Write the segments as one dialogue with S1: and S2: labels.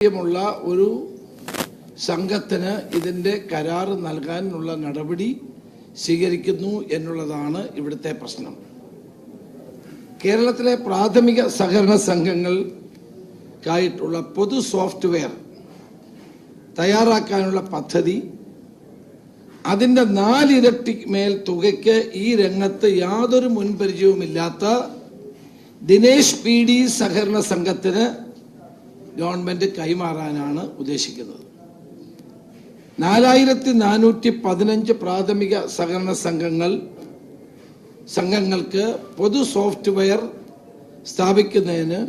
S1: ഉള്ള ഒരു സംഘത്തിന് ഇതിന്റെ കരാർ നൽകാനുള്ള നടപടി സ്വീകരിക്കുന്നു എന്നുള്ളതാണ് ഇവിടുത്തെ പ്രശ്നം. കേരളത്തിലെ പ്രാഥമിക സഹകരണ സംഘങ്ങൾക്കായിട്ടുള്ള പൊതു സോഫ്റ്റ്വെയർ തയ്യാറാക്കാനുള്ള പദ്ധതി അതിന്റെ 4 ഇരട്ടി മേൽ തുകയ്ക്ക് ഈ രംഗത്ത് യാതൊരു മുൻപരിചയവുമില്ലാത്ത ദിനേശ് PD സഹകരണ സംഘത്തിന് ഗവൺമെന്റ് കൈമാറാനാണ് ഉദ്ദേശിക്കുന്നത്. 4415 പ്രാഥമിക സഹകരണ സംഘങ്ങൾക്ക് പൊതു സോഫ്റ്റ്വെയർ സ്ഥാപിക്കുന്നതിന്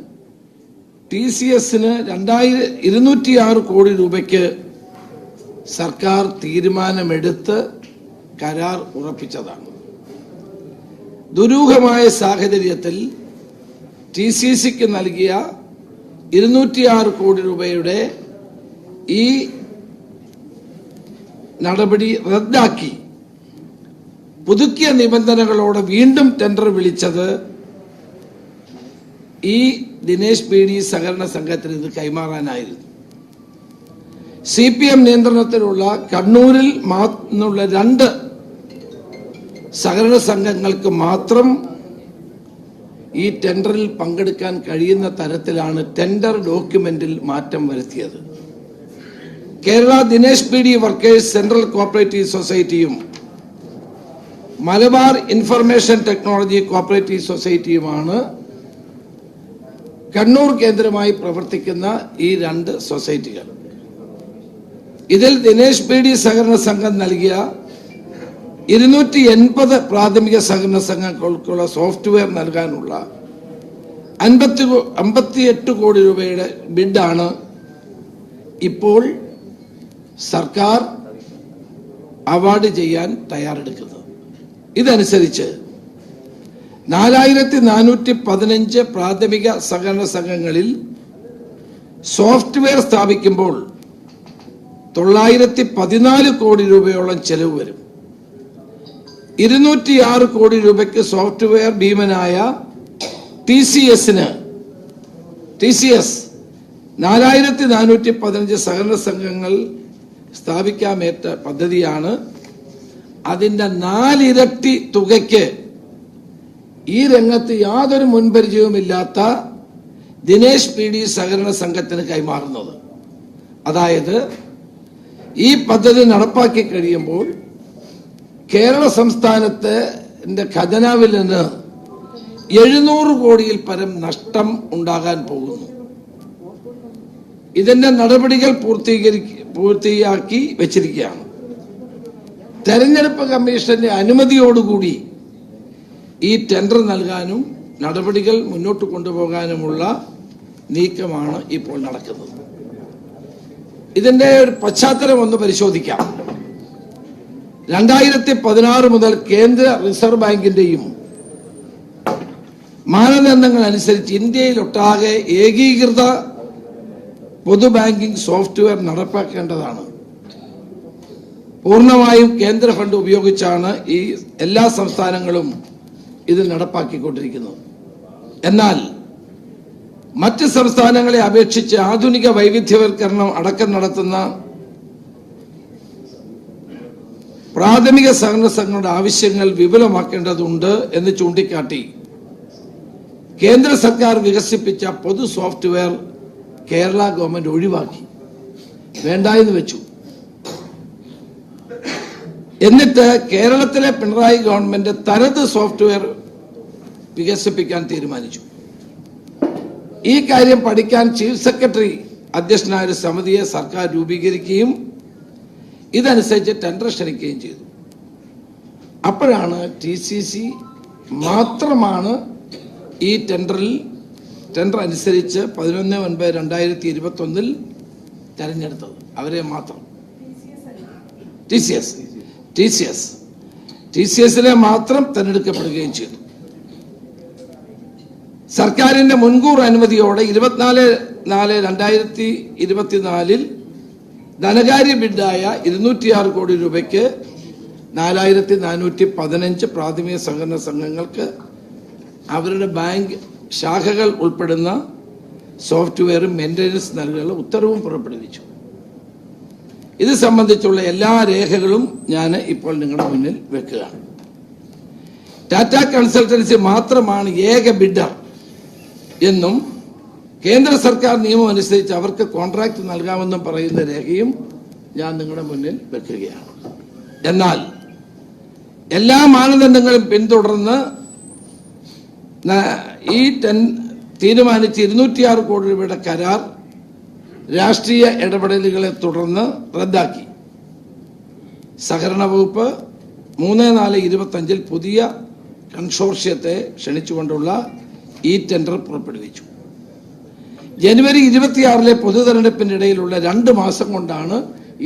S1: TCSന് 206 കോടി രൂപയ്ക്ക് സർക്കാർ തീരുമാനമെടുത്ത് കരാർ ഉറപ്പിച്ചതാണ്. ദുരൂഹമായ സാഹചര്യത്തിൽ TCSക്ക് നൽകിയ 206 കോടി രൂപയുടെ ഈ നടപടി റദ്ദാക്കി പുതുക്കിയ നിബന്ധനകളോടെ വീണ്ടും ടെൻഡർ വിളിച്ചത് ഈ ദിനേശ് PD സഹകരണ സംഘത്തിന് ഇത് കൈമാറാനായിരുന്നു. CPM നിയന്ത്രണത്തിലുള്ള കണ്ണൂരിൽ നിന്നുള്ള 2 സഹകരണ സംഘങ്ങൾക്ക് മാത്രം ഈ ടെൻഡറിൽ പങ്കെടുക്കാൻ കഴിയുന്ന തരത്തിലാണ് ടെൻഡർ ഡോക്യുമെന്റിൽ മാറ്റം വരുത്തിയത്. Kerala Dinesh PD workers central cooperative സൊസൈറ്റിയും മലബാർ ഇൻഫർമേഷൻ ടെക്നോളജി കോഓപ്പറേറ്റീവ് സൊസൈറ്റിയുമാണ് കണ്ണൂർ കേന്ദ്രമായി പ്രവർത്തിക്കുന്ന ഈ 2 സൊസൈറ്റികൾ. ഇതിൽ ദിനേശ് PD സഹകരണ സംഘം നൽകിയ 280 പ്രാഥമിക സഹകരണ സംഘങ്ങൾക്കുള്ള സോഫ്റ്റ്വെയർ നൽകാനുള്ള 58 കോടി രൂപയുടെ ബിഡാണ് ഇപ്പോൾ സർക്കാർ അവാർഡ് ചെയ്യാൻ തയ്യാറെടുക്കുന്നത്. ഇതനുസരിച്ച് 4415 പ്രാഥമിക സഹകരണ സംഘങ്ങളിൽ സോഫ്റ്റ്വെയർ സ്ഥാപിക്കുമ്പോൾ 914 കോടി രൂപയോളം ചെലവ് വരും. 206 കോടി രൂപയ്ക്ക് സോഫ്റ്റ്വെയർ ഭീമനായ TCS 4415 സഹകരണ സംഘങ്ങൾ സ്ഥാപിക്കാമേറ്റ പദ്ധതിയാണ്. അതിന്റെ 4 ഇരട്ടി തുകയ്ക്ക് ഈ രംഗത്ത് യാതൊരു മുൻപരിചയവുമില്ലാത്ത ദിനേശ് PD സഹകരണ സംഘത്തിന് കൈമാറുന്നത്. അതായത് ഈ പദ്ധതി നടപ്പാക്കി കഴിയുമ്പോൾ കേരള സംസ്ഥാനത്തെ ഖജനാവിൽ നിന്ന് 700 കോടിയിൽ പരം നഷ്ടം ഉണ്ടാകാൻ പോകുന്നു. ഇതിന്റെ നടപടികൾ പൂർത്തിയാക്കി വെച്ചിരിക്കുകയാണ്. തെരഞ്ഞെടുപ്പ് കമ്മീഷന്റെ അനുമതിയോടുകൂടി ഈ ടെൻഡർ നൽകാനും നടപടികൾ മുന്നോട്ട് കൊണ്ടുപോകാനുമുള്ള നീക്കമാണ് ഇപ്പോൾ നടക്കുന്നത്. ഇതിന്റെ ഒരു പശ്ചാത്തലം ഒന്ന് പരിശോധിക്കാം. 2016 മുതൽ കേന്ദ്ര റിസർവ് ബാങ്കിന്റെയും മാനദണ്ഡങ്ങൾ അനുസരിച്ച് ഇന്ത്യയിലൊട്ടാകെ ഏകീകൃത പൊതു ബാങ്കിംഗ് സോഫ്റ്റ്വെയർ നടപ്പാക്കേണ്ടതാണ്. പൂർണ്ണമായും കേന്ദ്ര ഫണ്ട് ഉപയോഗിച്ചാണ് ഈ എല്ലാ സംസ്ഥാനങ്ങളും ഇത് നടപ്പാക്കിക്കൊണ്ടിരിക്കുന്നത്. എന്നാൽ മറ്റ് സംസ്ഥാനങ്ങളെ അപേക്ഷിച്ച് ആധുനിക വൈവിധ്യവൽക്കരണം അടക്കം നടത്തുന്ന പ്രാഥമിക സഹകരണ സംഘങ്ങളുടെ ആവശ്യങ്ങൾ വിപുലമാക്കേണ്ടതുണ്ട് എന്ന് ചൂണ്ടിക്കാട്ടി കേന്ദ്ര സർക്കാർ വികസിപ്പിച്ച പൊതു സോഫ്റ്റ്വെയർ കേരള ഗവൺമെന്റ് ഒഴിവാക്കി, വേണ്ട എന്ന് വെച്ചു. എന്നിട്ട് കേരളത്തിലെ പിണറായി ഗവൺമെന്റ് തനത് സോഫ്റ്റ്വെയർ വികസിപ്പിക്കാൻ തീരുമാനിച്ചു. ഈ കാര്യം പഠിക്കാൻ ചീഫ് സെക്രട്ടറി അധ്യക്ഷനായ ഒരു സമിതിയെ സർക്കാർ രൂപീകരിക്കുകയും ഇതനുസരിച്ച് ടെൻഡർ ക്ഷണിക്കുകയും ചെയ്തു. അപ്പോഴാണ് TCS മാത്രമാണ് ഈ ടെൻഡർ അനുസരിച്ച് 11/9/2021 തെരഞ്ഞെടുത്തത്. അവരെ മാത്രം TCSനെ മാത്രം തെരഞ്ഞെടുക്കപ്പെടുകയും ചെയ്തു. സർക്കാരിന്റെ മുൻകൂർ അനുമതിയോടെ 24/4/2024 ധനകാര്യ ബിഡായ 206 കോടി രൂപയ്ക്ക് 4415 പ്രാഥമിക സഹകരണ സംഘങ്ങൾക്ക് അവരുടെ ബാങ്ക് ശാഖകൾ ഉൾപ്പെടുന്ന സോഫ്റ്റ്വെയറും മെയിൻ്റനൻസ് നൽകാനുള്ള ഉത്തരവും പുറപ്പെടുവിച്ചു. ഇത് സംബന്ധിച്ചുള്ള എല്ലാ രേഖകളും ഞാൻ ഇപ്പോൾ നിങ്ങളുടെ മുന്നിൽ വെക്കുകയാണ്. ടാറ്റ കൺസൾട്ടൻസി മാത്രമാണ് ഏക ബിഡർ എന്നും കേന്ദ്ര സർക്കാർ നിയമം അനുസരിച്ച് അവർക്ക് കോൺട്രാക്ട് നൽകാമെന്നും പറയുന്ന രേഖയും ഞാൻ നിങ്ങളുടെ മുന്നിൽ വെക്കുകയാണ്. എന്നാൽ എല്ലാ മാനദണ്ഡങ്ങളും പിന്തുടർന്ന് ഈ തീരുമാനിച്ച 206 കോടി രൂപയുടെ കരാർ രാഷ്ട്രീയ ഇടപെടലുകളെ തുടർന്ന് റദ്ദാക്കി. സഹകരണ വകുപ്പ് 3/4/25 പുതിയ കൺസോർഷ്യത്തെ ക്ഷണിച്ചുകൊണ്ടുള്ള ഈ ടെൻഡർ പുറപ്പെടുവിച്ചു. ജനുവരി 26 പൊതു തെരഞ്ഞെടുപ്പിന്റെ ഇടയിലുള്ള 2 മാസം കൊണ്ടാണ്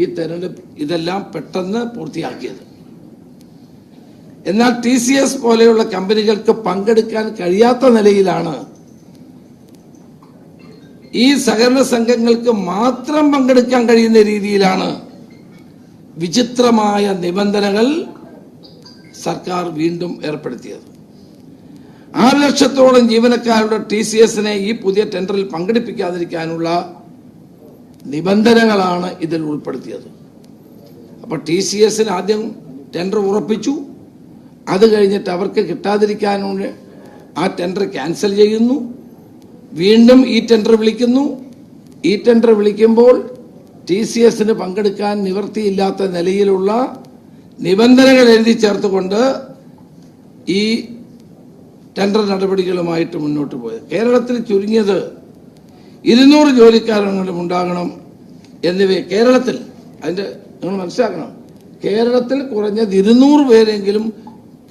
S1: ഈ തെരഞ്ഞെടുപ്പ് ഇതെല്ലാം പെട്ടെന്ന് പൂർത്തിയാക്കിയത്. എന്നാൽ TCS പോലെയുള്ള കമ്പനികൾക്ക് പങ്കെടുക്കാൻ കഴിയാത്ത നിലയിലാണ് ഈ സഹകരണ സംഘങ്ങൾക്ക് മാത്രം പങ്കെടുക്കാൻ കഴിയുന്ന രീതിയിലാണ് വിചിത്രമായ നിബന്ധനകൾ സർക്കാർ വീണ്ടും ഏർപ്പെടുത്തിയത്. 6 ലക്ഷത്തോളം ജീവനക്കാരുടെ TCSനെ ഈ പുതിയ ടെൻഡറിൽ പങ്കെടുപ്പിക്കാതിരിക്കാനുള്ള നിബന്ധനകളാണ് ഇതിൽ ഉൾപ്പെടുത്തിയത്. അപ്പോൾ TCSന് ആദ്യം ടെൻഡർ ഉറപ്പിച്ചു, അത് കഴിഞ്ഞിട്ട് അവർക്ക് കിട്ടാതിരിക്കാനുള്ള ആ ടെൻഡർ ക്യാൻസൽ ചെയ്യുന്നു, വീണ്ടും ഈ ടെൻഡർ വിളിക്കുന്നു. ഈ ടെൻഡർ വിളിക്കുമ്പോൾ TCSന് പങ്കെടുക്കാൻ നിവൃത്തിയില്ലാത്ത നിലയിലുള്ള നിബന്ധനകൾ എഴുതി ചേർത്തുകൊണ്ട് ഈ ടെൻഡർ നടപടികളുമായിട്ട് മുന്നോട്ട് പോയത്. കേരളത്തിൽ ചുരുങ്ങിയത് 200 ജോലിക്കാരെങ്കിലും ഉണ്ടാകണം എന്നിവ കേരളത്തിൽ, അതിൻ്റെ നിങ്ങൾ മനസ്സിലാക്കണം, കേരളത്തിൽ കുറഞ്ഞത് 200 പേരെങ്കിലും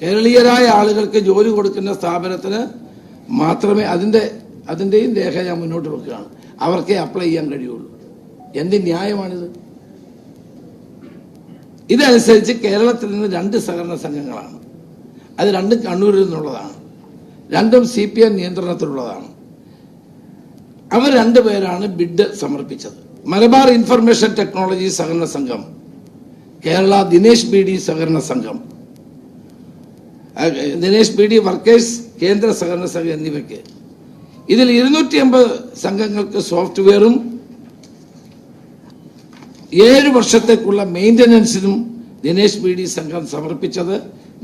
S1: കേരളീയരായ ആളുകൾക്ക് ജോലി കൊടുക്കുന്ന സ്ഥാപനത്തിന് മാത്രമേ അതിൻ്റെയും രേഖ ഞാൻ മുന്നോട്ട് വെക്കുകയാണ്, അവർക്കേ അപ്ലൈ ചെയ്യാൻ കഴിയുള്ളൂ. എന്ത് ന്യായമാണിത്? ഇതനുസരിച്ച് കേരളത്തിൽ നിന്ന് 2 സഹകരണ സംഘങ്ങളാണ്. അത് 2 കണ്ണൂരിൽ നിന്നുള്ളതാണ്, 2 CPM നിയന്ത്രണത്തിലുള്ളതാണ്. അവർ 2 പേരാണ് ബിഡ് സമർപ്പിച്ചത്. മലബാർ ഇൻഫർമേഷൻ ടെക്നോളജി സഹകരണ സംഘം, കേരള ദിനേശ് BD സഹകരണ സംഘം, ദിനേശ് BD വർക്കേഴ്സ് കേന്ദ്ര സഹകരണ സംഘം എന്നിവയ്ക്ക് ഇതിൽ 250 സംഘങ്ങൾക്ക് സോഫ്റ്റ്വെയറും 7 വർഷത്തേക്കുള്ള മെയിൻ്റനൻസിനും ദിനേശ് BD സംഘം സമർപ്പിച്ചത്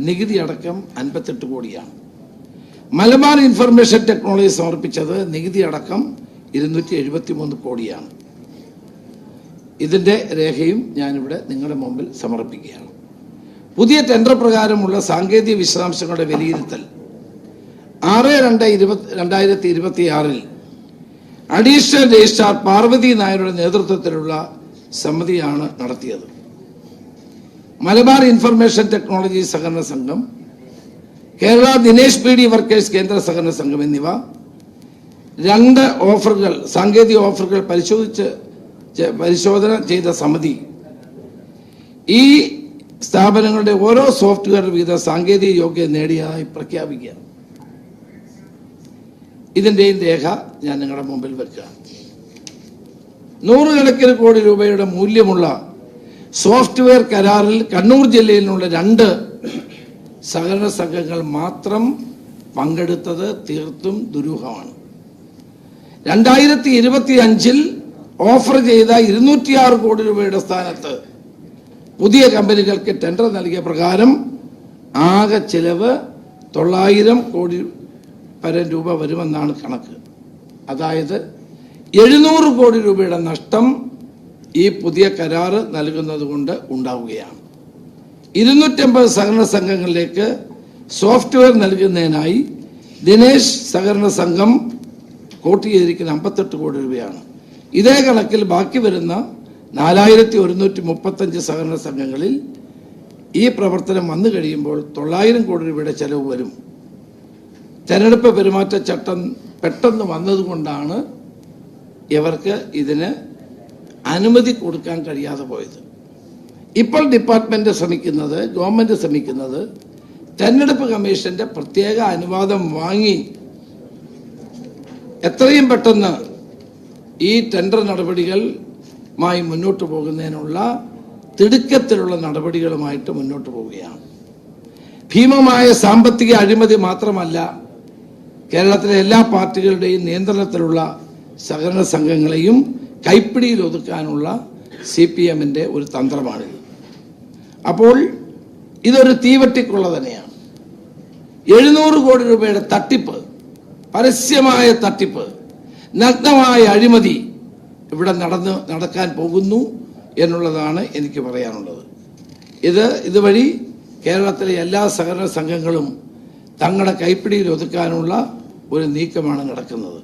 S1: നികുതി അടക്കം 58 കോടിയാണ്. മലബാർ ഇൻഫർമേഷൻ ടെക്നോളജി സമർപ്പിച്ചത് നികുതി അടക്കം 273 കോടിയാണ്. ഇതിൻ്റെ രേഖയും ഞാനിവിടെ നിങ്ങളുടെ മുമ്പിൽ സമർപ്പിക്കുകയാണ്. പുതിയ ടെൻഡർ പ്രകാരമുള്ള സാങ്കേതിക വിശദാംശങ്ങളുടെ വിലയിരുത്തൽ 6/2/2026 അഡീഷണൽ രജിസ്ട്രാർ പാർവതി നായരുടെ നേതൃത്വത്തിലുള്ള സമിതിയാണ് നടത്തിയത്. മലബാർ ഇൻഫർമേഷൻ ടെക്നോളജി സഹകരണ സംഘം, കേരള ദിനേശ് BD വർക്കേഴ്സ് കേന്ദ്ര സഹകരണ സംഘം എന്നിവ 2 ഓഫറുകൾ, സാങ്കേതിക ഓഫറുകൾ പരിശോധന ചെയ്ത സമിതി ഈ സ്ഥാപനങ്ങളുടെ ഓരോ സോഫ്റ്റ്വെയർ വീത സാങ്കേതിക യോഗ്യത നേടിയതായി പ്രഖ്യാപിക്കുക. ഇതിൻ്റെയും രേഖ ഞാൻ നിങ്ങളുടെ മുമ്പിൽ വെക്കുക. 100 കണക്കിന് കോടി രൂപയുടെ മൂല്യമുള്ള സോഫ്റ്റ്വെയർ കരാറിൽ കണ്ണൂർ ജില്ലയിൽ നിന്നുള്ള 2 സഹകരണ സംഘങ്ങൾ മാത്രം പങ്കെടുത്തത് തീർത്തും ദുരൂഹമാണ്. 2025 ഓഫർ ചെയ്ത 206 കോടി രൂപയുടെ സ്ഥാനത്ത് പുതിയ കമ്പനികൾക്ക് ടെൻഡർ നൽകിയ പ്രകാരം ആകെ ചെലവ് 900 കോടി പരം രൂപ വരുമെന്നാണ് കണക്ക്. അതായത് 700 കോടി രൂപയുടെ നഷ്ടം ഈ പുതിയ കരാർ നൽകുന്നത് കൊണ്ട് ഉണ്ടാവുകയാണ്. 250 സഹകരണ സംഘങ്ങളിലേക്ക് സോഫ്റ്റ്വെയർ നൽകുന്നതിനായി ദിനേശ് സഹകരണ സംഘം കോട്ട് ചെയ്തിരിക്കുന്ന 58 കോടി രൂപയാണ്. ഇതേ കണക്കിൽ ബാക്കി വരുന്ന 4135 സഹകരണ സംഘങ്ങളിൽ ഈ പ്രവർത്തനം വന്നു കഴിയുമ്പോൾ 900 കോടി രൂപയുടെ ചെലവ് വരും. തെരഞ്ഞെടുപ്പ് പെരുമാറ്റച്ചട്ടം പെട്ടെന്ന് വന്നതുകൊണ്ടാണ് ഇവർക്ക് ഇതിന് അനുമതി കൊടുക്കാൻ കഴിയാതെ പോയത്. ഇപ്പോൾ ഡിപ്പാർട്ട്മെന്റ് ശ്രമിക്കുന്നത്, ഗവൺമെന്റ് ശ്രമിക്കുന്നത് തെരഞ്ഞെടുപ്പ് കമ്മീഷന്റെ പ്രത്യേക അനുവാദം വാങ്ങി എത്രയും പെട്ടെന്ന് ഈ ടെൻഡർ നടപടികളുമായി മുന്നോട്ട് പോകുന്നതിനുള്ള തിടുക്കത്തിലുള്ള നടപടികളുമായിട്ട് മുന്നോട്ട് പോവുകയാണ്. ഭീമമായ സാമ്പത്തിക അഴിമതി മാത്രമല്ല, കേരളത്തിലെ എല്ലാ പാർട്ടികളുടെയും നിയന്ത്രണത്തിലുള്ള സഹകരണ സംഘങ്ങളെയും കൈപ്പിടിയിൽ ഒതുക്കാനുള്ള CPM-ന്റെ ഒരു തന്ത്രമാണിത്. അപ്പോൾ ഇതൊരു തീവട്ടിക്കുള്ള തന്നെയാണ്. 700 കോടി രൂപയുടെ തട്ടിപ്പ്, പരസ്യമായ തട്ടിപ്പ്, നഗ്നമായ അഴിമതി ഇവിടെ നടക്കാൻ പോകുന്നു എന്നുള്ളതാണ് എനിക്ക് പറയാനുള്ളത്. ഇതുവഴി കേരളത്തിലെ എല്ലാ സഹകരണ സംഘങ്ങളും തങ്ങളുടെ കൈപ്പിടിയിൽ ഒതുക്കാനുള്ള ഒരു നീക്കമാണ് നടക്കുന്നത്.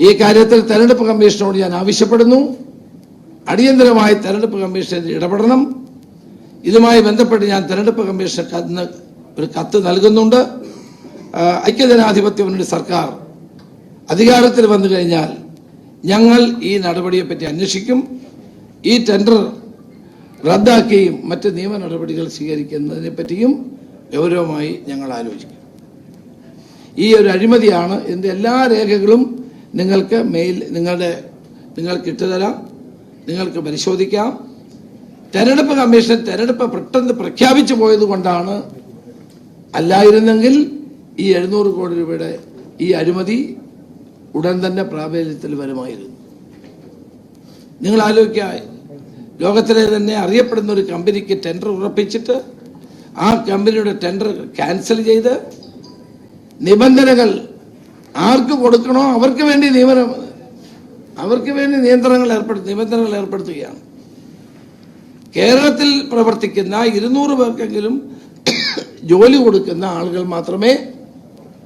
S1: ഈ കാര്യത്തിൽ തെരഞ്ഞെടുപ്പ് കമ്മീഷനോട് ഞാൻ ആവശ്യപ്പെടുന്നു, അടിയന്തരമായി തെരഞ്ഞെടുപ്പ് കമ്മീഷൻ ഇടപെടണം. ഇതുമായി ബന്ധപ്പെട്ട് ഞാൻ തെരഞ്ഞെടുപ്പ് കമ്മീഷന് ഒരു കത്ത് നൽകുന്നുണ്ട്. ഐക്യജനാധിപത്യ മുന്നണി സർക്കാർ അധികാരത്തിൽ വന്നു കഴിഞ്ഞാൽ ഞങ്ങൾ ഈ നടപടിയെപ്പറ്റി അന്വേഷിക്കും. ഈ ടെൻഡർ റദ്ദാക്കുകയും മറ്റ് നിയമ നടപടികൾ സ്വീകരിക്കുന്നതിനെ പറ്റിയും ഗൗരവമായി ഞങ്ങൾ ആലോചിക്കും. ഈ ഒരു അഴിമതിയാണ്. ഇതിൻ്റെ എല്ലാ രേഖകളും നിങ്ങൾക്ക് നിങ്ങൾക്ക് ഇട്ടുതരാം, നിങ്ങൾക്ക് പരിശോധിക്കാം. തെരഞ്ഞെടുപ്പ് കമ്മീഷൻ തെരഞ്ഞെടുപ്പ് പെട്ടെന്ന് പ്രഖ്യാപിച്ചു പോയത് കൊണ്ടാണ്. അല്ലായിരുന്നെങ്കിൽ ഈ 700 കോടി രൂപയുടെ ഈ അഴിമതി ഉടൻ തന്നെ പ്രാബല്യത്തിൽ വരുമായിരുന്നു. നിങ്ങൾ ആലോചിക്കുക, ലോകത്തിലെ തന്നെ അറിയപ്പെടുന്ന ഒരു കമ്പനിക്ക് ടെൻഡർ ഉറപ്പിച്ചിട്ട് ആ കമ്പനിയുടെ ടെൻഡർ ക്യാൻസൽ ചെയ്ത് നിബന്ധനകൾ ആർക്ക് കൊടുക്കണോ അവർക്ക് വേണ്ടി നിബന്ധനകൾ ഏർപ്പെടുത്തുകയാണ്. കേരളത്തിൽ പ്രവർത്തിക്കുന്ന 200 പേർക്കെങ്കിലും ജോലി കൊടുക്കുന്ന ആളുകൾ മാത്രമേ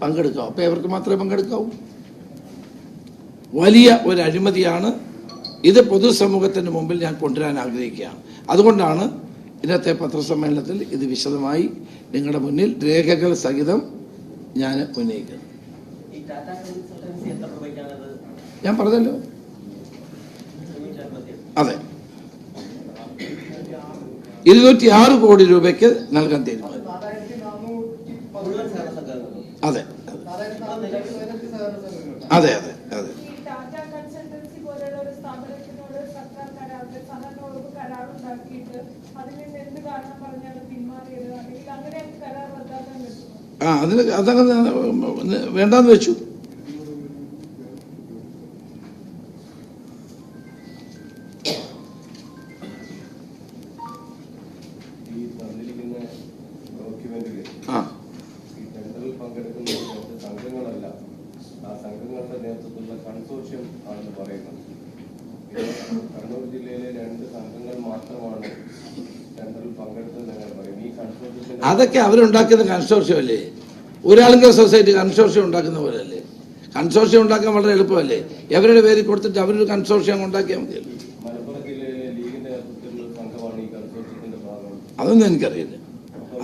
S1: പങ്കെടുക്കാവൂ. അപ്പോൾ ഇവർക്ക് മാത്രമേ പങ്കെടുക്കാവൂ. വലിയ ഒരു അഴിമതിയാണ് ഇത്. പൊതുസമൂഹത്തിന് മുമ്പിൽ ഞാൻ കൊണ്ടുവരാൻ ആഗ്രഹിക്കുകയാണ്. അതുകൊണ്ടാണ് ഇന്നത്തെ പത്രസമ്മേളനത്തിൽ ഇത് വിശദമായി നിങ്ങളുടെ മുന്നിൽ രേഖകൾ സഹിതം ഞാൻ ഉന്നയിക്കുന്നത്. ഞാൻ പറഞ്ഞല്ലോ, അതെ, 206 കോടി രൂപയ്ക്ക് നൽകാൻ തീരുമാനം. അതെ അതെ അതെ അതെ. അതങ്ങനെ വേണ്ടാന്ന് വെച്ചു.
S2: കണ്ണൂർ ജില്ലയിലെ 2 സംഘങ്ങൾ മാത്രമാണ് ടെൻഡറിൽ പങ്കെടുത്തത്. ഈ കൺസോർഷ്യം
S1: അതൊക്കെ അവരുണ്ടാക്കുന്ന കൺസോർഷ്യം അല്ലേ? ഒരാളിന്റെ സൊസൈറ്റി കൺസോർഷ്യം ഉണ്ടാക്കുന്ന പോലെ അല്ലേ? കൺസോർഷ്യം ഉണ്ടാക്കാൻ വളരെ എളുപ്പമല്ലേ? എവരുടെ പേര് കൊടുത്തിട്ട് അവരൊരു കൺസോർഷ്യം ഉണ്ടാക്കിയാൽ മതിയല്ലോ.
S2: മലപ്പുറം ജില്ലയിലെ ലീഗിന്റെ നേതൃത്വത്തിലുള്ള സംഘമാണ് ഈ കൺസോർഷ്യത്തിന്റെ ഭാഗം.
S1: അതൊന്നും എനിക്കറിയില്ല.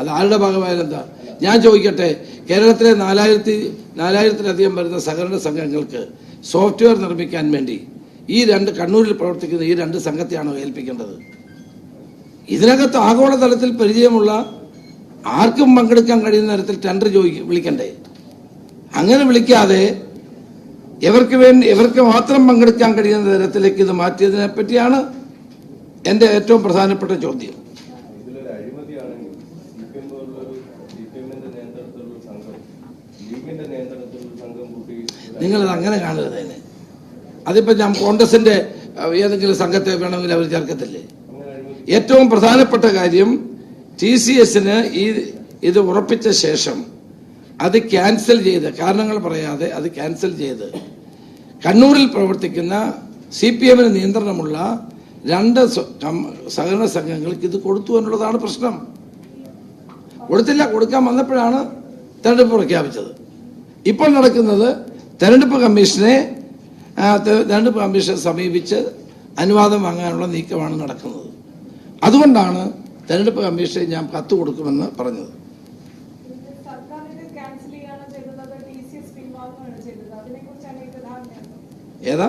S1: അത് ആരുടെ ഭാഗമായാലെന്താ? ഞാൻ ചോദിക്കട്ടെ, കേരളത്തിലെ 4000-ത്തിലധികം വരുന്ന സഹകരണ സംഘങ്ങൾക്ക് സോഫ്റ്റ്വെയർ നിർമ്മിക്കാൻ വേണ്ടി ഈ കണ്ണൂരിൽ പ്രവർത്തിക്കുന്ന ഈ 2 സംഘത്തെയാണോ ഏൽപ്പിക്കേണ്ടത്? ഇതിനകത്ത് ആഗോളതലത്തിൽ പരിചയമുള്ള ആർക്കും പങ്കെടുക്കാൻ കഴിയുന്ന തരത്തിൽ ടെൻഡർ വിളിക്കണ്ടേ? അങ്ങനെ വിളിക്കാതെ ഇവർക്ക് മാത്രം പങ്കെടുക്കാൻ കഴിയുന്ന തരത്തിലേക്ക് ഇത് മാറ്റിയതിനെ പറ്റിയാണ് എൻ്റെ ഏറ്റവും പ്രധാനപ്പെട്ട ചോദ്യം. നിങ്ങളത് അങ്ങനെ കാണരുത്. അതിനെ അതിപ്പോൾ ഞാൻ കോൺഗ്രസിന്റെ ഏതെങ്കിലും സംഘത്തെ വേണമെങ്കിൽ അവർ ചേർക്കത്തില്ലേ? ഏറ്റവും പ്രധാനപ്പെട്ട കാര്യം TCS-ന് ഇത് ഉറപ്പിച്ച ശേഷം അത് ക്യാൻസൽ ചെയ്ത്, കാരണങ്ങൾ പറയാതെ അത് ക്യാൻസൽ ചെയ്ത് കണ്ണൂരിൽ പ്രവർത്തിക്കുന്ന CPM-ന് നിയന്ത്രണമുള്ള 2 സഹകരണ സംഘങ്ങൾക്ക് ഇത് കൊടുത്തു എന്നുള്ളതാണ് പ്രശ്നം. കൊടുത്തില്ല. കൊടുക്കാൻ വന്നപ്പോഴാണ് തെരഞ്ഞെടുപ്പ് പ്രഖ്യാപിച്ചത്. ഇപ്പോൾ നടക്കുന്നത് തെരഞ്ഞെടുപ്പ് കമ്മീഷനെ സമീപിച്ച് അനുവാദം വാങ്ങാനുള്ള നീക്കമാണ് നടക്കുന്നത്. അതുകൊണ്ടാണ് തെരഞ്ഞെടുപ്പ് കമ്മീഷനെ ഞാൻ കത്ത് കൊടുക്കുമെന്ന് പറഞ്ഞത്. ഏതാ?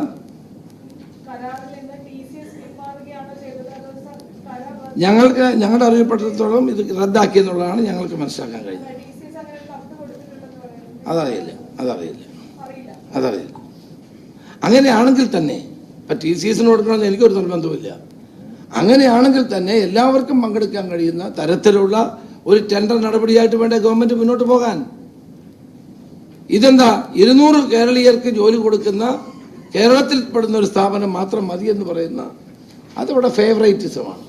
S1: ഞങ്ങളുടെ അറിയപ്പെട്ടിടത്തോളം ഇത് റദ്ദാക്കിയെന്നുള്ളതാണ് ഞങ്ങൾക്ക് മനസ്സിലാക്കാൻ കഴിഞ്ഞത്. അതറിയില്ല. അങ്ങനെയാണെങ്കിൽ തന്നെ ഇപ്പം TCS-ന് കൊടുക്കണമെന്ന് എനിക്കൊരു നിർബന്ധമില്ല. അങ്ങനെയാണെങ്കിൽ തന്നെ എല്ലാവർക്കും പങ്കെടുക്കാൻ കഴിയുന്ന തരത്തിലുള്ള ഒരു ടെൻഡർ നടപടിയായിട്ട് വേണ്ട ഗവൺമെന്റ് മുന്നോട്ട് പോകാൻ. ഇതെന്താ 200 കേരളീയർക്ക് ജോലി കൊടുക്കുന്ന കേരളത്തിൽ പെടുന്ന ഒരു സ്ഥാപനം മാത്രം മതി എന്ന് പറയുന്ന അതിവിടെ ഫേവറേറ്റിസമാണ്.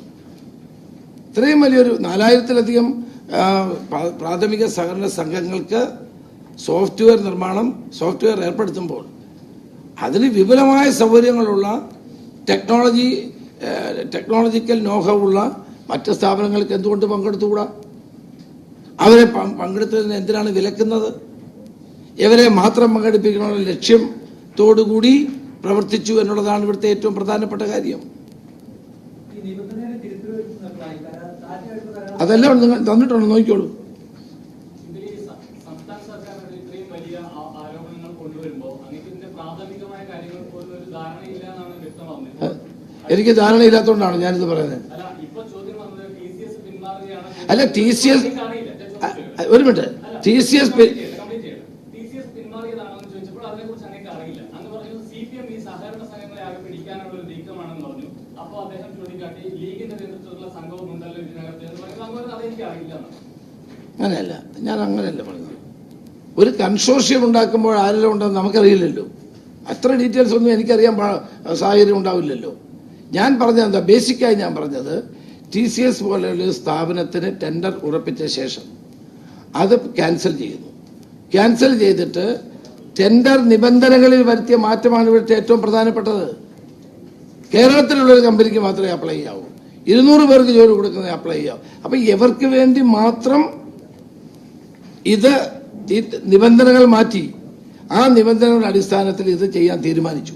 S1: ഇത്രയും വലിയൊരു 4000-ലധികം പ്രാഥമിക സഹകരണ സംഘങ്ങൾക്ക് സോഫ്റ്റ്വെയർ നിർമ്മാണം, സോഫ്റ്റ്വെയർ ഏർപ്പെടുത്തുമ്പോൾ അതിന് വിപുലമായ സൗകര്യങ്ങളുള്ള ടെക്നോളജിക്കൽ നോഹവ് ഉള്ള മറ്റ് സ്ഥാപനങ്ങൾക്ക് എന്തുകൊണ്ട് പങ്കെടുത്തുകൂടാ? അവരെ പങ്കെടുത്തതിന് എന്തിനാണ് വിലക്കുന്നത്? ഇവരെ മാത്രം പങ്കെടുപ്പിക്കണമെന്ന ലക്ഷ്യത്തോടുകൂടി പ്രവർത്തിച്ചു എന്നുള്ളതാണ് ഇവിടുത്തെ ഏറ്റവും പ്രധാനപ്പെട്ട കാര്യം. അതെല്ലാം നിങ്ങൾ തന്നിട്ടുണ്ടോ നോക്കിക്കോളൂ. എനിക്ക് ധാരണയില്ലാത്തതുകൊണ്ടാണ് ഞാനിത് പറയുന്നത്. അല്ല, TCS ഒരു മിനിറ്റ്, TCS അങ്ങനെയല്ല, ഞാൻ അങ്ങനെയല്ല പറഞ്ഞത്. ഒരു കൺസോർഷ്യം ഉണ്ടാക്കുമ്പോൾ ആരെല്ലാം ഉണ്ടെന്ന് നമുക്കറിയില്ലല്ലോ. അത്ര ഡീറ്റെയിൽസ് ഒന്നും എനിക്കറിയാൻ സാഹചര്യം ഉണ്ടാവില്ലല്ലോ. ഞാൻ പറഞ്ഞത് എന്താ, ബേസിക്കായി ഞാൻ പറഞ്ഞത് TCS പോലെയുള്ള സ്ഥാപനത്തിന് ടെൻഡർ ഉറപ്പിച്ച ശേഷം അത് ക്യാൻസൽ ചെയ്യുന്നു. ക്യാൻസൽ ചെയ്തിട്ട് ടെൻഡർ നിബന്ധനകളിൽ വരുത്തിയ മാറ്റമാണ് ഇവിടുത്തെ ഏറ്റവും പ്രധാനപ്പെട്ടത്. കേരളത്തിലുള്ളൊരു കമ്പനിക്ക് മാത്രമേ അപ്ലൈ ചെയ്യാവൂ, 200 പേർക്ക് ജോലി കൊടുക്കുന്നത് അപ്ലൈ ചെയ്യാവൂ. അപ്പം ഇവർക്ക് വേണ്ടി മാത്രം ഇത് ഈ നിബന്ധനകൾ മാറ്റി, ആ നിബന്ധനകളുടെ അടിസ്ഥാനത്തിൽ ഇത് ചെയ്യാൻ തീരുമാനിച്ചു.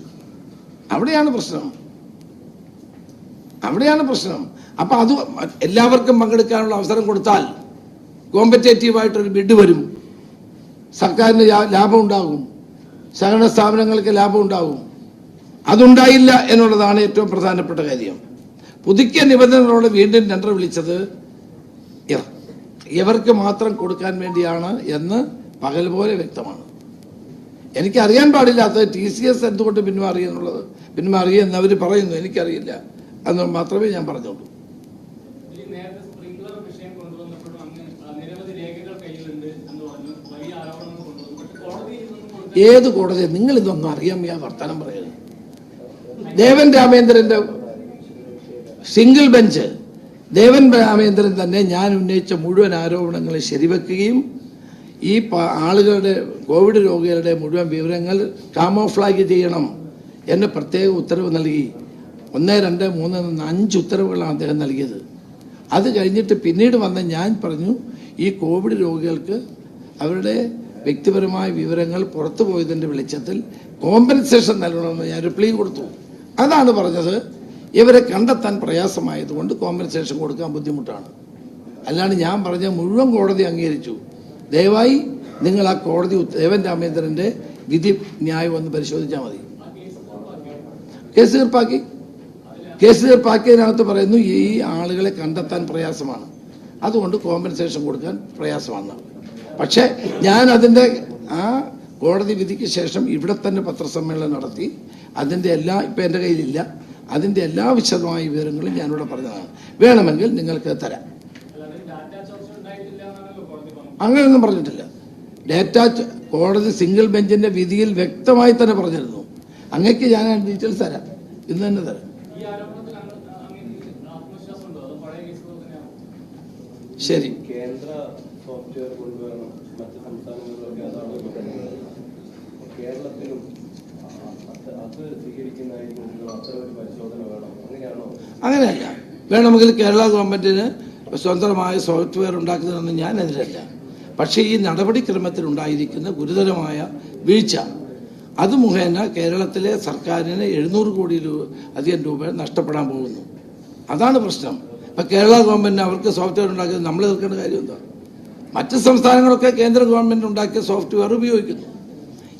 S1: അവിടെയാണ് പ്രശ്നം. അപ്പൊ അത് എല്ലാവർക്കും പങ്കെടുക്കാനുള്ള അവസരം കൊടുത്താൽ കോമ്പറ്റേറ്റീവായിട്ടൊരു ബിഡ് വരും, സർക്കാരിന് ലാഭം ഉണ്ടാകും, സഹകരണ സ്ഥാപനങ്ങൾക്ക് ലാഭം ഉണ്ടാകും. അതുണ്ടായില്ല എന്നുള്ളതാണ് ഏറ്റവും പ്രധാനപ്പെട്ട കാര്യം. പുതുക്കിയ നിബന്ധനകളോട് വീണ്ടും ടെൻഡർ വിളിച്ചത് ഇവർക്ക് മാത്രം കൊടുക്കാൻ വേണ്ടിയാണ് എന്ന് പകൽ പോലെ വ്യക്തമാണ്. എനിക്കറിയാൻ പാടില്ലാത്തത് TCS എന്തുകൊണ്ട് പിന്മാറി എന്നവർ പറയുന്നു, എനിക്കറിയില്ല. എന്ന് മാത്രമേ ഞാൻ പറഞ്ഞുള്ളൂ. ഏത് കോടതി? നിങ്ങൾ ഇതൊന്നും അറിയാൻ വർത്തമാനം പറയുന്നത്. ദേവൻ രാമേന്ദ്രന്റെ സിംഗിൾ ബെഞ്ച്, ദേവൻ രാമേന്ദ്രൻ തന്നെ ഞാൻ ഉന്നയിച്ച മുഴുവൻ ആരോപണങ്ങളെ ശരിവെക്കുകയും ഈ ആളുകളുടെ, കോവിഡ് രോഗികളുടെ മുഴുവൻ വിവരങ്ങൾ കാമോഫ്ലാഗ് ചെയ്യണം എന്ന് പ്രത്യേക ഉത്തരവ് നൽകി. 1, 2, 3, 5 ഉത്തരവുകളാണ് അദ്ദേഹം നൽകിയത്. അത് കഴിഞ്ഞിട്ട് പിന്നീട് വന്ന് ഞാൻ പറഞ്ഞു, ഈ കോവിഡ് രോഗികൾക്ക് അവരുടെ വ്യക്തിപരമായ വിവരങ്ങൾ പുറത്തു പോയതിൻ്റെ വെളിച്ചത്തിൽ കോമ്പൻസേഷൻ നൽകണമെന്ന് ഞാൻ ഒരു പ്ലീ കൊടുത്തു. അതാണ് പറഞ്ഞത്. ഇവരെ കണ്ടെത്താൻ പ്രയാസമായതുകൊണ്ട് കോമ്പൻസേഷൻ കൊടുക്കാൻ ബുദ്ധിമുട്ടാണ്. അല്ലാണ്ട് ഞാൻ പറഞ്ഞ മുഴുവൻ കോടതി അംഗീകരിച്ചു. ദയവായി നിങ്ങൾ ആ കോടതി ദേവൻ രാമേന്ദ്രന്റെ വിധി ന്യായം ഒന്ന് പരിശോധിച്ചാൽ മതി. കേസ് തീർപ്പാക്കിയതിനകത്ത് പറയുന്നു ഈ ആളുകളെ കണ്ടെത്താൻ പ്രയാസമാണ്, അതുകൊണ്ട് കോമ്പൻസേഷൻ കൊടുക്കാൻ പ്രയാസമാണ്. പക്ഷെ ഞാൻ അതിൻ്റെ ആ കോടതി വിധിക്ക് ശേഷം ഇവിടെ തന്നെ പത്രസമ്മേളനം നടത്തി അതിൻ്റെ എല്ലാ, ഇപ്പം എൻ്റെ കയ്യിലില്ല, അതിൻ്റെ എല്ലാ വിശദമായ വിവരങ്ങളും ഞാനിവിടെ പറഞ്ഞതാണ്. വേണമെങ്കിൽ നിങ്ങൾക്ക് തരാം. അങ്ങനെയൊന്നും പറഞ്ഞിട്ടില്ല. കോടതി സിംഗിൾ ബെഞ്ചിന്റെ വിധിയിൽ വ്യക്തമായി തന്നെ പറഞ്ഞിരുന്നു. അങ്ങക്ക് ഞാൻ ഡീറ്റെയിൽസ് തരാം, ഇന്ന് തന്നെ തരാം. ശരി.
S2: കേന്ദ്ര സോഫ്റ്റ്വെയർ കൊണ്ടുവരണം, മറ്റ് സംസ്ഥാനങ്ങളിലൊക്കെ അതാണ് കേരളത്തിലും അത് സ്വീകരിക്കുന്നതായിരിക്കും. അത്ര ഒരു പരിശോധന വേണം, അങ്ങനെയാണോ?
S1: അങ്ങനെയല്ല. വേണമെങ്കിൽ കേരള ഗവൺമെന്റിന് സ്വന്തമായ സോഫ്റ്റ്വെയർ ഉണ്ടാക്കുന്നതെന്ന് ഞാൻ എതിരല്ല. പക്ഷേ ഈ നടപടിക്രമത്തിൽ ഉണ്ടായിരിക്കുന്ന ഗുരുതരമായ വീഴ്ച, അത് മുഖേന കേരളത്തിലെ സർക്കാരിന് 700 കോടി അധികം രൂപ നഷ്ടപ്പെടാൻ പോകുന്നു. അതാണ് പ്രശ്നം. ഇപ്പം കേരള ഗവൺമെന്റിന് അവർക്ക് സോഫ്റ്റ്വെയർ ഉണ്ടാക്കിയത് നമ്മൾ തീർക്കേണ്ട കാര്യം എന്താ? മറ്റ് സംസ്ഥാനങ്ങളൊക്കെ കേന്ദ്ര ഗവൺമെന്റ് ഉണ്ടാക്കിയ സോഫ്റ്റ്വെയർ ഉപയോഗിക്കുന്നു.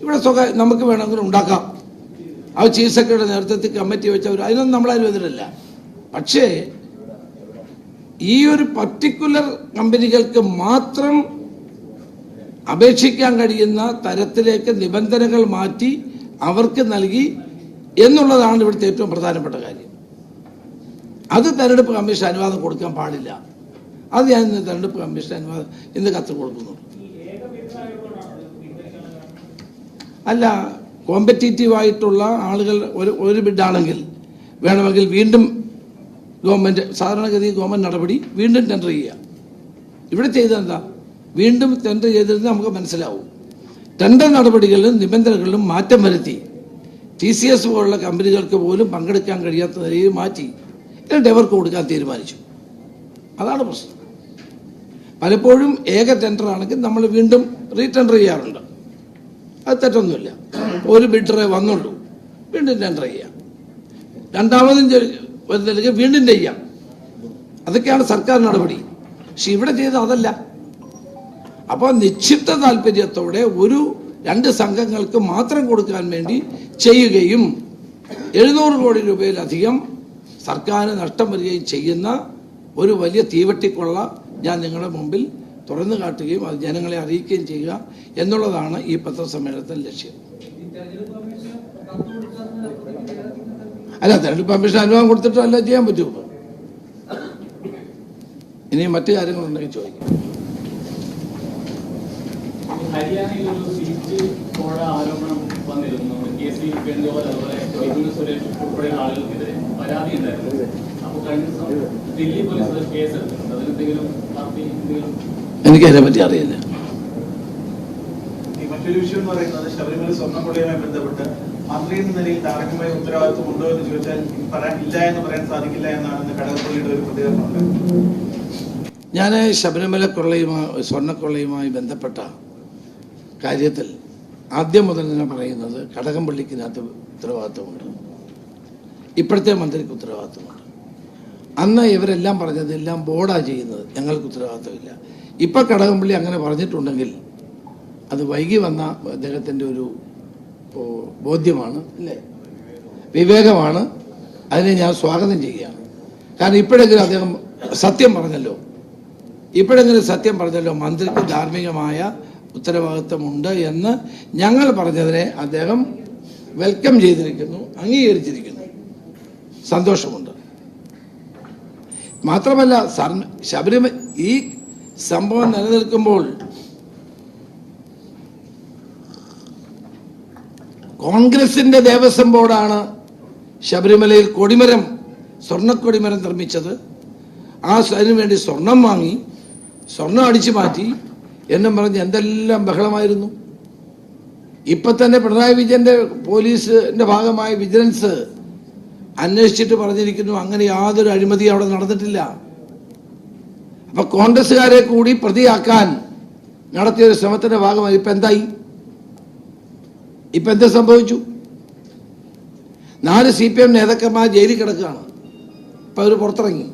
S1: ഇവിടെ നമുക്ക് വേണമെങ്കിൽ ഉണ്ടാക്കാം. ആ ചീഫ് സെക്രട്ടറിയുടെ നേതൃത്വത്തിൽ കമ്മിറ്റി വെച്ചവർ, അതിനൊന്നും നമ്മളാരും എതിരല്ല. പക്ഷേ ഈ ഒരു പർട്ടിക്കുലർ കമ്പനികൾക്ക് മാത്രം അപേക്ഷിക്കാൻ കഴിയുന്ന തരത്തിലേക്ക് നിബന്ധനകൾ മാറ്റി അവർക്ക് നൽകി എന്നുള്ളതാണ് ഇവിടുത്തെ ഏറ്റവും പ്രധാനപ്പെട്ട കാര്യം. അത് തെരഞ്ഞെടുപ്പ് കമ്മീഷൻ അനുവാദം കൊടുക്കാൻ പാടില്ല. അത് ഞാൻ ഇന്ന് തെരഞ്ഞെടുപ്പ് കമ്മീഷൻ അനുവാദം ഇന്ന് കത്ത് കൊടുക്കുന്നു. അല്ല, കോമ്പറ്റീറ്റീവ് ആയിട്ടുള്ള ആളുകൾ ഒരു ബിഡാണെങ്കിൽ വേണമെങ്കിൽ വീണ്ടും ഗവൺമെൻറ് സാധാരണഗതി ഗവൺമെൻറ് നടപടി വീണ്ടും ടെൻഡർ ചെയ്യുക. ഇവിടെ ചെയ്തെന്താ, വീണ്ടും ടെൻഡർ ചെയ്തിരുന്ന് നമുക്ക് മനസ്സിലാവും. ടെൻഡർ നടപടികളിലും നിബന്ധനകളിലും മാറ്റം വരുത്തി TCS പോലുള്ള കമ്പനികൾക്ക് പോലും പങ്കെടുക്കാൻ കഴിയാത്ത നിലയിൽ മാറ്റി എന്നിട്ട് അവർക്ക് കൊടുക്കാൻ തീരുമാനിച്ചു. അതാണ് പ്രശ്നം. പലപ്പോഴും ഏക ടെൻഡർ ആണെങ്കിൽ നമ്മൾ വീണ്ടും റീടെൻഡർ ചെയ്യാറുണ്ട്. അത് തെറ്റൊന്നുമില്ല. ഒരു ബിഡറെ വന്നുള്ളൂ, വീണ്ടും ടെൻഡർ ചെയ്യാം. രണ്ടാമതും വരുന്നില്ലെങ്കിൽ വീണ്ടും ചെയ്യാം. അതൊക്കെയാണ് സർക്കാർ നടപടി. പക്ഷെ ഇവിടെ ചെയ്ത് അതല്ല. അപ്പോൾ നിക്ഷിപ്ത താല്പര്യത്തോടെ രണ്ട് സംഘങ്ങൾക്ക് മാത്രം കൊടുക്കാൻ വേണ്ടി ചെയ്യുകയും 700 കോടി രൂപയിലധികം സർക്കാരിന് നഷ്ടം വരികയും ചെയ്യുന്ന ഒരു വലിയ തീവട്ടിക്കൊള്ള ഞാൻ നിങ്ങളുടെ മുമ്പിൽ തുറന്നു കാട്ടുകയും അത് ജനങ്ങളെ അറിയിക്കുകയും ചെയ്യുക എന്നുള്ളതാണ് ഈ പത്രസമ്മേളനത്തിന്റെ ലക്ഷ്യം. അല്ല, തെരഞ്ഞെടുപ്പ് കമ്മീഷൻ അനുവാദം കൊടുത്തിട്ടല്ല ചെയ്യാൻ പറ്റുമോ? ഇനി മറ്റു കാര്യങ്ങളുണ്ടെങ്കിൽ ചോദിക്കും.
S3: ഹരിയാനയിൽ ഒരു സീറ്റ് കോഴ ആരോപണം വന്നിരുന്നു. KC വേണുഗോപാൽ അതുപോലെ മിഥുൻ സുരേഷ് ഉൾപ്പെടെയുള്ള ആളുകൾക്കെതിരെ പരാതി ഉണ്ടായിരുന്നു. അപ്പോൾ കഴിഞ്ഞ ദിവസം ദില്ലി പോലീസ് കേസ് എടുത്തിട്ടുണ്ട്. അതിലെന്തെങ്കിലും പാർട്ടി എന്തെങ്കിലും?
S1: എനിക്കതിനെ പറ്റി അറിയില്ല.
S4: മറ്റൊരു വിഷയം എന്ന് പറയുന്നത് ശബരിമല സ്വർണ്ണക്കൊള്ളയുമായി ബന്ധപ്പെട്ട് മന്ത്രി എന്ന നിലയിൽ ധാർമ്മികമായ ഉത്തരവാദിത്വം ഉണ്ടോ എന്ന് ചോദിച്ചാൽ ഇല്ല എന്ന് പറയാൻ സാധിക്കില്ല എന്നാണ് കടകംപള്ളിയുടെ ഒരു പ്രതികരണം.
S1: ഞാൻ ശബരിമല സ്വർണ്ണക്കൊള്ളയുമായി ബന്ധപ്പെട്ട കാര്യത്തിൽ ആദ്യം മുതൽ തന്നെ പറയുന്നത് കടകംപള്ളിക്കിനകത്ത് ഉത്തരവാദിത്വമുണ്ട്, ഇപ്പോഴത്തെ മന്ത്രിക്ക് ഉത്തരവാദിത്വമുണ്ട്. അന്ന് ഇവരെല്ലാം പറഞ്ഞത് എല്ലാം ബോർഡാണ് ചെയ്യുന്നത്, ഞങ്ങൾക്ക് ഉത്തരവാദിത്വമില്ല. ഇപ്പം കടകംപള്ളി അങ്ങനെ പറഞ്ഞിട്ടുണ്ടെങ്കിൽ അത് വൈകി വന്ന അദ്ദേഹത്തിൻ്റെ ഒരു ബോധ്യമാണ്, അല്ലേ, വിവേകമാണ്. അതിനെ ഞാൻ സ്വാഗതം ചെയ്യുകയാണ്. കാരണം ഇപ്പോഴെങ്കിലും അദ്ദേഹം സത്യം പറഞ്ഞല്ലോ, മന്ത്രിക്ക് ധാർമ്മികമായ ഉത്തരവാദിത്വമുണ്ട് എന്ന് ഞങ്ങൾ പറഞ്ഞതിനെ അദ്ദേഹം വെൽക്കം ചെയ്തിരിക്കുന്നു, അംഗീകരിച്ചിരിക്കുന്നു. സന്തോഷമുണ്ട്. മാത്രമല്ല ശബരിമല ഈ സംഭവം നിലനിൽക്കുമ്പോൾ കോൺഗ്രസിന്റെ ദേവസ്വം ബോർഡാണ് ശബരിമലയിൽ സ്വർണ്ണക്കൊടിമരം നിർമ്മിച്ചത്. അതിനുവേണ്ടി സ്വർണം വാങ്ങി, സ്വർണം അടിച്ചു മാറ്റി എന്നും പറഞ്ഞ് എന്തെല്ലാം ബഹളമായിരുന്നു. ഇപ്പൊ തന്നെ പിണറായി വിജയന്റെ പോലീസിന്റെ ഭാഗമായ വിജിലൻസ് അന്വേഷിച്ചിട്ട് പറഞ്ഞിരിക്കുന്നു അങ്ങനെ യാതൊരു അഴിമതി അവിടെ നടന്നിട്ടില്ല. അപ്പൊ കോൺഗ്രസുകാരെ കൂടി പ്രതിയാക്കാൻ നടത്തിയൊരു ശ്രമത്തിന്റെ ഭാഗമായി ഇപ്പൊ എന്തായി? ഇപ്പൊ എന്ത് സംഭവിച്ചു? 4 CPM നേതാക്കന്മാർ ജയിലിൽ കിടക്കുകയാണ്. ഇപ്പൊ അവർ പുറത്തിറങ്ങി.